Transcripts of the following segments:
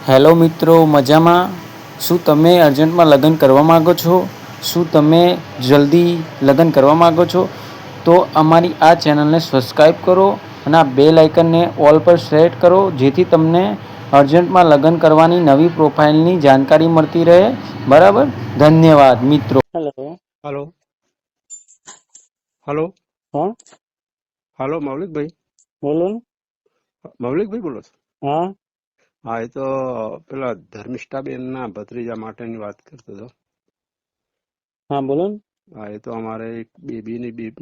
Hello મિત્રો, મજામાં? શું તમે અર્જન્ટમાં લગ્ન કરવા માગો છો? શું તમે જલ્દી લગ્ન કરવા માગો છો? તો અમારી આ ચેનલને સબસ્ક્રાઈબ કરો અને આ બેલ આઇકનને ઓલ પર સેટ કરો, જેથી તમને અર્જન્ટમાં લગ્ન કરવાની નવી પ્રોફાઇલની જાણકારી મળતી રહે. બરાબર? ધન્યવાદ મિત્રો. હેલો. હલો હલો કોણ? હલો મૌલિકભાઈ. બોલો ને. મૌલિકભાઈ બોલો છો? હા હા, એ તો પેલા ધર્મિષ્ઠાબેન ના ભત્રીજા માટેની વાત કરતો હતો. હા બોલો ને. હા, એ તો અમારે એક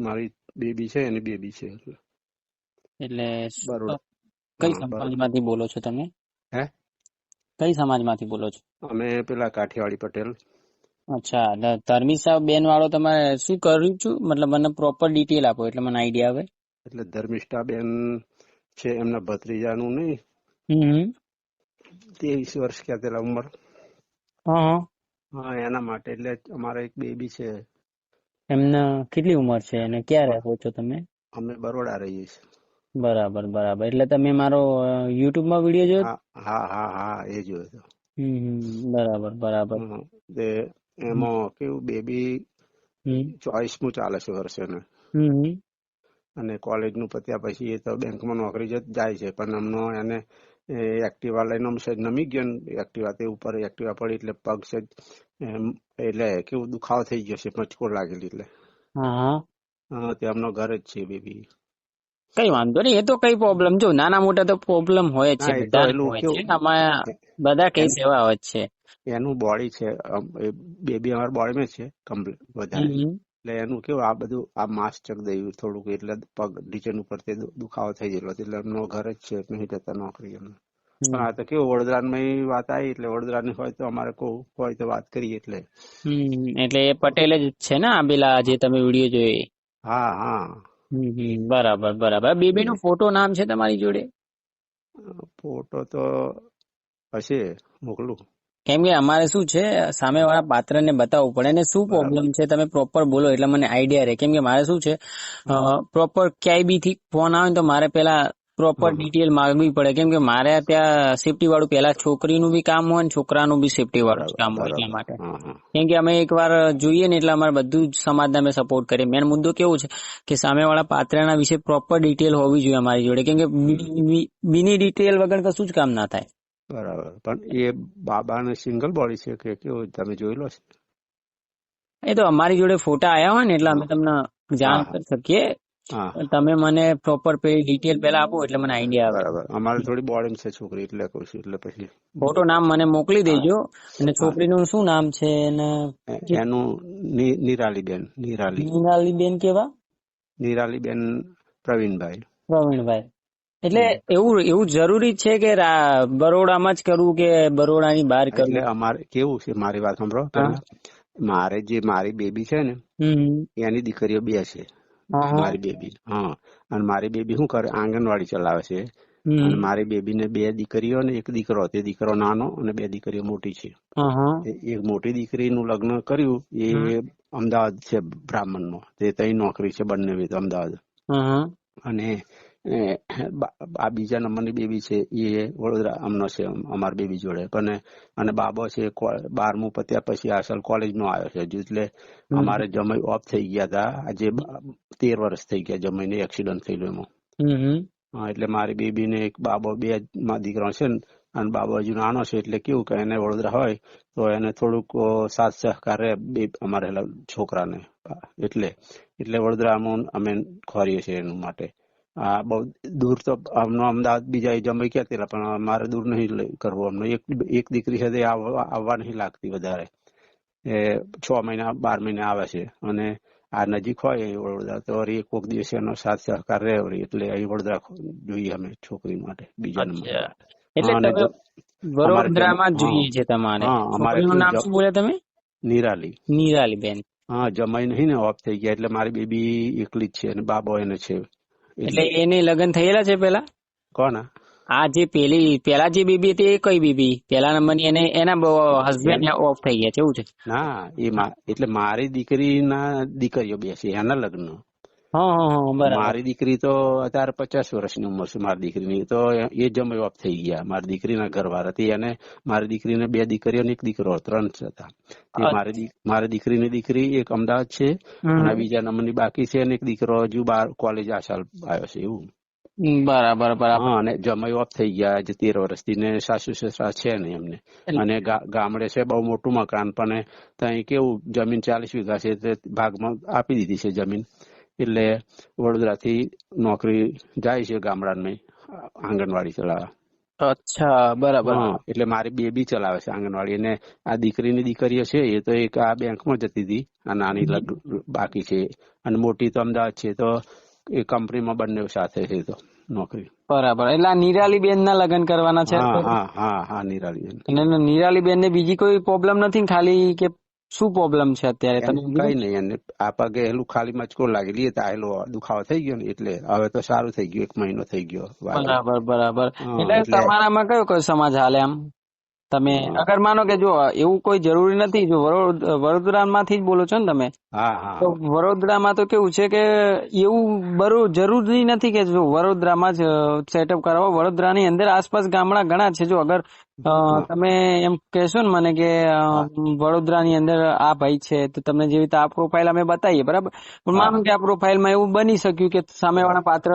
મારી બેબી છે, એની બેબી છે. એટલે બરોડા. કઈ હા, સમાજમાંથી બોલો છો તમે? હે કઈ સમાજમાંથી બોલો છો? અમે પેલા કાઠિયાવાડી પટેલ. અચ્છા, ધર્મિષ્ઠા બેન વાળો તમારે શું કર્યું છું? મતલબ મને પ્રોપર ડિટેલ આપો એટલે મને આઈડિયા આવે. એટલે ધર્મિષ્ઠાબેન છે એમના ભત્રીજાનું નહીં, હમ 23 વર્ષ ક્યાં તેલા ઉંમર. હા હા, એના માટે એટલે અમારે એક બેબી છે. એમને કેટલી ઉંમર છે અને ક્યાં રહો છો તમે? અમે બરોડા રહીએ છીએ. બરાબર બરાબર. એટલે તમે મારો યુટ્યુબમાં વિડીયો જોયો? હા હા હા હા, એ જોયો. બરાબર બરાબર. તે એમાં કેવું, બેબી હમ 24મું ચાલે છે વર્ષ એને. હમ અને કોલેજનું પત્યા પછી એ તો બેંકમાં નોકરી જાય છે, પણ હમનો એને એક્ટિવા લઈને નમી ગયો ને, એક્ટિવા તે ઉપર એક્ટિવા પડી એટલે પગ છે એટલે કેવું દુખાવો થઈ ગયો છે, મચકોર લાગેલી. એટલે હા તે હમનો ઘર જ છે બેબી. કઈ વાંધો નહીં, એ તો કઈ પ્રોબ્લેમ, જો નાના મોટા તો પ્રોબ્લેમ હોય જ છે, ના, એ તો બધાને એનું હોય છે. કેવું આમાં બધા કેસ એવા હોય છે. એનું બોડી છે, બેબી અમારા બોડીમાં છે કમ્પ્લીટ વધારે. એટલે એનું કેવું આ બધું આ માંસ ચક દઈ થોડુંક, એટલે પગ નીચેનું ઉપર તે દુખાવો થઈ ગયેલો, એટલે એમનો ઘર જ છે, નહીં જતા નોકરી એમને. પણ આ તો કેવું વડોદરાની વાત આવી એટલે વડોદરાની હોય તો અમારે હોય તો વાત કરીએ એટલે. એટલે એ પટેલ જ છે ને, આ પેલા જે તમે વિડીયો જોયો? હા હા. બરાબર બરાબર. બેબી નો ફોટો નામ છે તમારી જોડે? ફોટો તો હશે, મોકલું. કેમ કે અમારે શું છે, સામે વાળા પાત્ર ને બતાવવું પડે ને શું પ્રોબ્લેમ છે તમે પ્રોપર બોલો એટલે મને આઈડિયા રહે. કેમ કે મારે શું છે, પ્રોપર ક્યાંય બી થી ફોન આવે તો મારે પેલા પ્રોપર ડિટેલ માંગવી પડે. કેમ કે મારે ત્યાં સેફટી વાળું પેલા છોકરીનું બી કામ હોય ને છોકરાનું બી સેફટી વાળું કામ હોય, એટલા માટે. કેમ કે અમે એકવાર જોઈએ ને એટલે અમારે બધું જ સમાજને અમે સપોર્ટ કરીએ. મેન મુદ્દો કેવું છે કે સામે વાળા પાત્રના વિશે પ્રોપર ડિટેલ હોવી જોઈએ અમારી જોડે. કેમ કે બીની ડિટેલ વગર કશું જ કામ ના થાય. બરાબર. પણ એ બાબાને સિંગલ બોડી છે કે કેવું, તમે જોયેલો છે? એ તો અમારી જોડે ફોટા આયા હોય ને એટલે અમે તમને જાણ કરી શકીએ. તમે મને પ્રોપર ડિટેલ પેલા આપો એટલે મને આઈડિયા આવે. બરાબર. અમારે થોડી બોડી છે છોકરી, એટલે કહું છું. એટલે પછી ફોટો નામ મને મોકલી દેજો. અને છોકરીનું શું નામ છે? એનું નિરાલીબેન. નિરાલીબેન કેવા? નિરાલીબેન પ્રવીણભાઈ. પ્રવીણભાઈ. એટલે એવું જરૂરી છે કે બરોડામાં જ કરવું કે બરોડાની બહાર કરવું? એટલે અમારે કેવું છે, મારી વાત સાંભળો પેલા. મારી બેબી છે ને, એની દીકરીઓ 2 છે. મારી બેબી, હા. અને મારી બેબી શું કરે, આંગણવાડી ચલાવે છે. અને મારી બેબી ને 2 દીકરીઓ ને 1 દીકરો. તે દીકરો નાનો અને 2 દીકરીઓ મોટી છે. એક મોટી દીકરીનું લગ્ન કર્યું, એ અમદાવાદ છે બ્રાહ્મણનો. તે ત્યાં નોકરી છે બંને અમદાવાદ. અને આ બીજા નંબરની બેબી છે એ વડોદરા અમનો છે, અમારી બેબી જોડે. અને બાબો છે 12મું પત્યા પછી અસલ કોલેજમાં આવ્યો છે હજુ. એટલે અમારે જમાઈ ઓફ થઈ ગયા હતા, આજે 13 વર્ષ થઈ ગયા જમાઈને એક્સિડન્ટ થયેલું એમાં. એટલે મારી બેબીને એક બાબો, 2 દીકરા છે ને, અને બાબો હજુ નાનો છે. એટલે કેવું કે એને વડોદરા હોય તો એને થોડુંક સાથ સહકાર રહે અમારે છોકરાને. એટલે વડોદરામાં અમે ખોરીએ છીએ એનું માટે. બહુ દૂર તો અમદાવાદ બીજા જમાઈ ક્યાં તેલા, પણ મારે દૂર નહીં કરવું. અમને એક દીકરી સાથે આવવા નહીં લાગતી વધારે. 6 મહિના 12 મહિને આવે છે. અને આ નજીક હોય વડોદરા તો એક કોક દિવસ એનો સાથ સહકાર રહે. એટલે અહીં વડોદરા જોઈએ અમે છોકરી માટે બીજા નંબર. એટલે વડોદરામાં જોઈએ છે તમારે. છોકરીનું નામ શું બોલ્યા તમે? નિરાલીબેન. હા, જમાઈ નહીં ને, ઓફ થઈ ગયા. એટલે મારી બેબી એકલી જ છે અને બાબો એને છે. એટલે એને લગ્ન થયેલા છે પેલા? કોના? આ જે પેલા જે બેબી હતી એ કઈ બેબી? પેલા નંબરની એના હસબન્ડ ઓફ થઈ ગયા છે એવું છે? ના, એટલે મારી દીકરીના દીકરીઓ 2 છે, એના લગ્ન. બરાબર. મારી દીકરી તો અત્યારે 50 વર્ષની ઉંમર છે મારી દીકરીની, તો એ જમાઈ ઓફ થઈ ગયા. મારી દીકરીના ઘરવાળા હતી, અને મારી દીકરીને 2 દીકરીઓ ને 1 દીકરો, 3 હતા. તે મારી દીકરીની દીકરી એક અમદાવાદ છે, અને બીજા નંબરની બાકી છે, અને એક દીકરો હજુ બાર કોલેજ આ સાલ આવ્યો છે એવું. બરાબર બરાબર. હા, અને જમાઈ ઓફ થઈ ગયા આજે 13 વર્ષથી, ને સાસુ સસરા છે નહીં એમને. અને ગામડે છે બહુ મોટું મકાન, પણ ત્યાં કેવું જમીન 40 વીઘા છે, તે ભાગમાં આપી દીધી છે જમીન. એટલે વડોદરાથી નોકરી જાય છે ગામડાની આંગણવાડી ચલાવવા. અચ્છા, બરાબર. એટલે મારી બેબી ચલાવે છે આંગણવાડી, અને આ દીકરીની દીકરીઓ છે એ તો એક આ બેંકમાં જતી હતી, આ નાની બાકી છે, અને મોટી તો અમદાવાદ છે, તો એ કંપનીમાં બંને સાથે છે તો નોકરી. બરાબર. એટલે આ નિરાલીબેન ના લગ્ન કરવાના છે? હા, નિરાલીબેન. અને નિરાલીબેન ને બીજી કોઈ પ્રોબ્લેમ નથી, ખાલી કે શું પ્રોબ્લેમ છે અત્યારે? કઈ નહીં, એને આ પગે એલું ખાલી મચકો લાગેલી, આયેલો દુખાવો થઈ ગયો ને, એટલે હવે તો સારું થઈ ગયું, 1 મહિનો થઈ ગયો. બરાબર બરાબર. એટલે તમારામાં કયો સમાજ હાલે? આમ તમે અગર માનો કે જો એવું કોઈ જરૂરી નથી, જો વડોદરામાંથી જ બોલો છો ને તમે, તો વડોદરામાં તો કેવું છે કે એવું જરૂરી નથી કે જો વડોદરામાં જ સેટઅપ કરાવો. વડોદરાની અંદર આસપાસ ગામડા ઘણા છે. જો અગર તમે એમ કહેશો ને મને કે વડોદરાની અંદર આ ભાઈ છે, તો તમને જેવી રીતે આ પ્રોફાઇલ અમે બતાવીએ, બરાબર, પણ માનો કે આ પ્રોફાઇલમાં એવું બની શક્યું કે સામેવાળા પાત્ર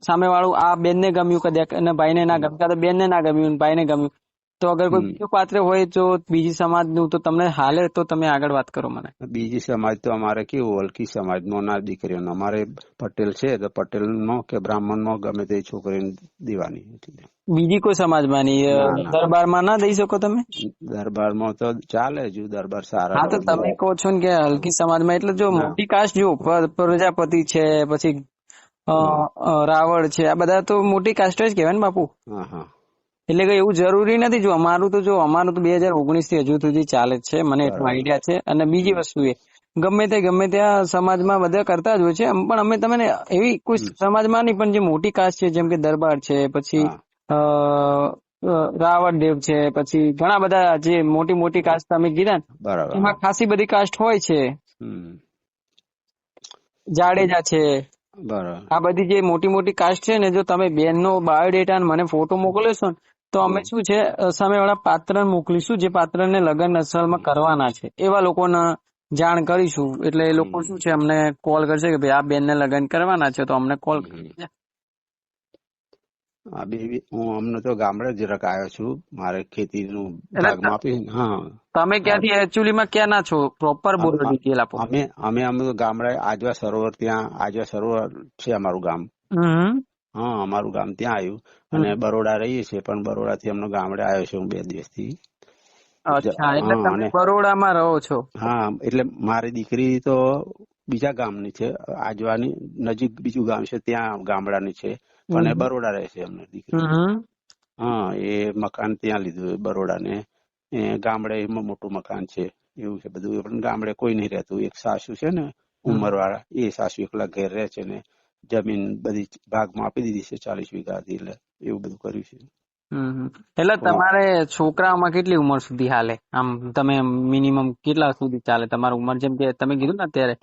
સામેવાળું આ બેનને ગમ્યું કદાચ, અને ભાઈને ના ગમ્યું, કાં તો બેનને ના ગમ્યું ભાઈને ગમ્યું, તો અગર કોઈ બીજું પાત્ર હોય તો બીજી સમાજનું, તો તમને હાલે તો તમે આગળ વાત કરો મને. બીજી સમાજ તો અમારે કેવું વલકી સમાજ નો ના દીકરીઓનો, અમારે પટેલ છે તો પટેલ નો કે બ્રાહ્મણ નો ગમે તે છોકરીને દેવાની. બીજી કોઈ સમાજમાં નહીં? દરબારમાં ના દઈ શકો તમે? દરબારમાં તો ચાલે, હજુ દરબાર સારા. હા, તો તમે કહો છો ને કે હલકી સમાજમાં, એટલે જો મોટી કાસ્ટ, જો પ્રજાપતિ છે, પછી રાવળ છે, આ બધા તો મોટી કાસ્ટ જ કહેવાય ને બાપુ. એટલે કે એવું જરૂરી નથી. જો અમારું તો 2019 થી હજુ સુધી ચાલે જ છે, મને એટલો આઈડિયા છે. અને બીજી વસ્તુ એ ગમે ત્યાં સમાજમાં બધા કરતા જ હોય છે, પણ અમે તમને એવી કોઈ સમાજમાં નહીં, પણ જે મોટી કાસ્ટ છે, જેમ કે દરબાર છે, પછી રાવળ દેવ છે, પછી ઘણા બધા જે મોટી કાસ્ટ તમે કીધા ને, એમાં ખાસી બધી કાસ્ટ હોય છે. જાડેજા છે, આ બધી જે મોટી કાસ્ટ છે ને, જો તમે બેનનો બાયોડેટા મને ફોટો મોકલેશો ને, તો અમે શું છે સામેવાળા પાત્રને મોકલીશું, જે પાત્રને લગ્ન અસલમાં કરવાના છે, એવા લોકોને જાણ કરીશું. એટલે એ લોકો શું છે અમને કોલ કરશે કે ભાઈ આ બેનને લગ્ન કરવાના છે, તો અમને કોલ કરશે. હું અમને તો ગામડે જ આવ્યો છું, મારે ખેતીનું ભાગમાં આપી. તમે ક્યાંથી એકચ્યુઅલીમાં ક્યાં ના છો? પ્રોપર બોલો, ડિટેલ આપો. અમે તો ગામડે આજવા સરોવર, ત્યાં આજવા સરોવર છે અમારું ગામ. અમારું ગામ ત્યાં આવ્યું, અને બરોડા રહીએ છીએ, પણ બરોડા થી અમને ગામડે આવ્યો છું હું 2 દિવસથી. અચ્છા, એટલે તમે બરોડામાં રહો છો? હા, એટલે મારી દીકરી તો બીજા ગામની છે, આજવાની નજીક બીજું ગામ છે, ત્યાં ગામડાની છે, પણ બરોડા રહે છે અમને દીકરી. એ મકાન ત્યાં લીધું બરોડા ને, ગામડે મોટું મકાન છે એવું છે બધું. પણ ગામડે કોઈ નહીં રહેતું. એક સાસુ છે ને ઉંમર વાળા, એ સાસુ એકલા ઘેર રહે છે, ને જમીન બધી ભાગમાં આપી દીધી છે 40 વીઘા હતી, એટલે એવું બધું કર્યું છે. એટલે તમારે છોકરાઓમાં કેટલી ઉંમર સુધી હાલે? આમ તમે મિનિમમ કેટલા સુધી ચાલે તમારી ઉંમર? જેમ કે તમે કીધું ને અત્યારે,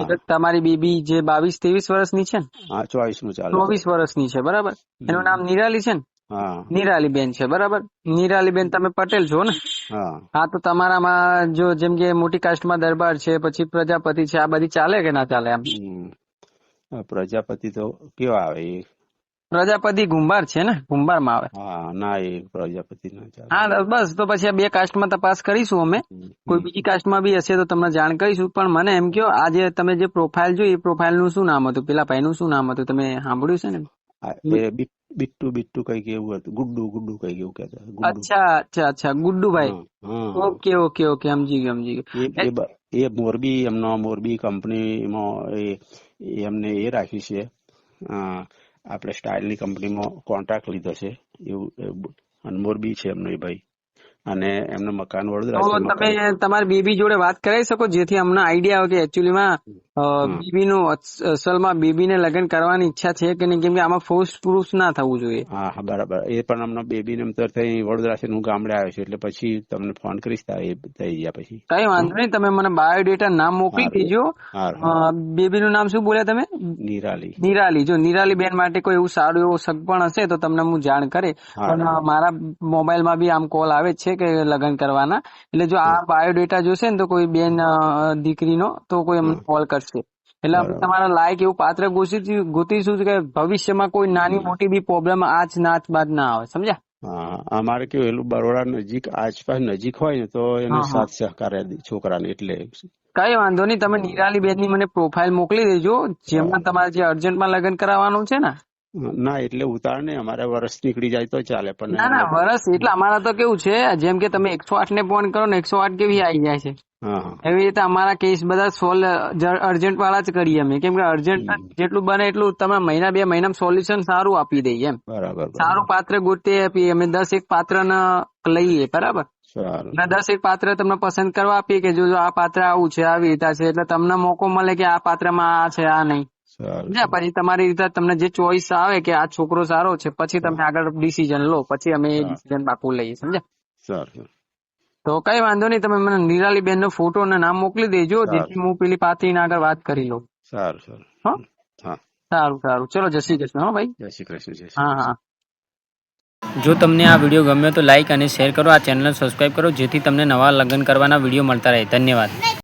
એટલે તમારી બેબી જે 22-23 વર્ષની છે ને? 24 નું ચાલે. 24 વર્ષની છે, બરાબર. એનું નામ નિરાલી છે ને? નિરાલીબેન છે, બરાબર. નિરાલીબેન તમે પટેલ છો ને? હા, તો તમારામાં જો જેમ કે મોટી કાસ્ટમાં દરબાર છે, પછી પ્રજાપતિ છે, આ બધી ચાલે કે ના ચાલે? આમ પ્રજાપતિ તો કેવા આવે? પ્રજાપતિ કુંભાર છે ને? કુંભારમાં આવે. ના, એ પ્રજાપતિ ના ચાલે. હા, બસ તો પછી આ 2 કાસ્ટમાં તપાસ કરીશું અમે. કોઈ બીજી કાસ્ટમાં બી હશે તો તમને જાણ કરીશું. પણ મને એમ કહો, આજે તમે જે પ્રોફાઇલ જોઈ, એ પ્રોફાઇલ નું શું નામ હતું? પેલા ભાઈ નું શું નામ હતું? તમે સાંભળ્યું છે ને? બિટ્ટુ કઈક એવું હતું. ગુડ્ડુ કઈક એવું કહેતા. અચ્છા, ગુડ્ડુભાઈ. ઓકે, સમજી ગયો. એ મોરબી કંપનીમાં એમને એ રાખ્યું છે, આપણે સ્ટાઇલની કંપનીમાં કોન્ટ્રાક્ટ લીધો છે એવું, અને મોરબી છે એમનો એ ભાઈ. અને એમનું મકાન વડોદરા તો છે. તમે તમારી બેબી જોડે વાત કરાવી શકો જેથી અમને આઈડિયા આવે કે એકચ્યુઅલી માં બેબી નું અસલમાં બેબી ને લગ્ન કરવાની ઈચ્છા છે કે નહીં, કેમ કે આમાં ફોર્સ પ્રૂફ ના થવું જોઈએ. હા બરાબર. એ પણ અમને બેબી ને થઈ વડોદરા છે, હું ગામડે આવ્યો છું, એટલે પછી તમને ફોન કરીશ એ થઈ ગયા પછી. કઈ વાંધો નહીં, તમે મને બાયોડેટા નામ મોકલી દેજો. બેબી નું નામ શું બોલ્યા તમે? નિરાલી. નિરાલી. જો નિરાલી બેન માટે કોઈ એવું સારું એવું સગપણ હશે તો તમને હું જાણ કરે. પણ મારા મોબાઈલ માં બી આમ કોલ આવે જ છે કે લગ્ન કરવાના, એટલે જો આ બાયોડેટા જોશે ને તો કોઈ બેન દીકરીનો તો કોઈ અમને કોલ કરશે. એટલે આપણે તમારા લાયક એવું પાત્ર ગોતીશું કે ભવિષ્યમાં કોઈ નાની મોટી બી પ્રોબ્લેમ આજ નાચ બાદ ના આવે. સમજ્યા? હા, અમારે કેવું એલું બરોડા નજીક આસપાસ નજીક હોય ને તો એને સાથ સહકાર છોકરાને, એટલે કઈ વાંધો નહીં. તમે નિરાલી બેન ની મને પ્રોફાઇલ મોકલી દેજો, જેમાં તમારે જે અર્જન્ટમાં લગ્ન કરાવવાનું છે ને. ના એટલે ઉતાર નહીં, અમારે વર્ષ નીકળી જાય તો ચાલે, પણ ના વર્ષ એટલે અમારા તો કેવું છે, જેમ કે તમે 108 ને ફોન કરો ને 108 કેવી આવી જાય છે, એવી રીતે અમારા કેસ બધા સોલ્વ અર્જન્ટ વાળા જ કરીએ અમે, કેમ કે અર્જન્ટ જેટલું બને એટલું તમે મહિના 2 મહિનામાં સોલ્યુશન સારું આપી દઈએ એમ. બરાબર. સારું પાત્ર ગોતી આપીએ અમે, 10 એક પાત્ર લઈએ. બરાબર. 10 એક પાત્ર તમને પસંદ કરવા આપીએ કે જો આ પાત્ર આવું છે, આવી રીતે છે, એટલે તમને મોકો મળે કે આ પાત્રમાં આ છે આ નહીં. પછી તમારી રીતે તમને જે ચોઈસ આવે કે આ છોકરો સારો છે, પછી તમે આગળ ડિસિઝન લો, પછી અમે એ ડિસિઝન પાકું લઈએ. સમજ્યા? તો કઈ વાંધો નહીં, તમે મને નિરાલી બેન નો ફોટો અને નામ મોકલી દેજો, જેથી હું પેલી પાત્રીને આગળ વાત કરી લઉં. સારું. સારું. ચલો, જય શ્રી કૃષ્ણ. હા ભાઈ, જય શ્રી કૃષ્ણ. હા. જો તમને આ વિડીયો ગમ્યો તો લાઈક અને શેર કરો, આ ચેનલને સબસ્ક્રાઈબ કરો, જેથી તમને નવા લગ્ન કરવાના વિડીયો મળતા રહે. ધન્યવાદ.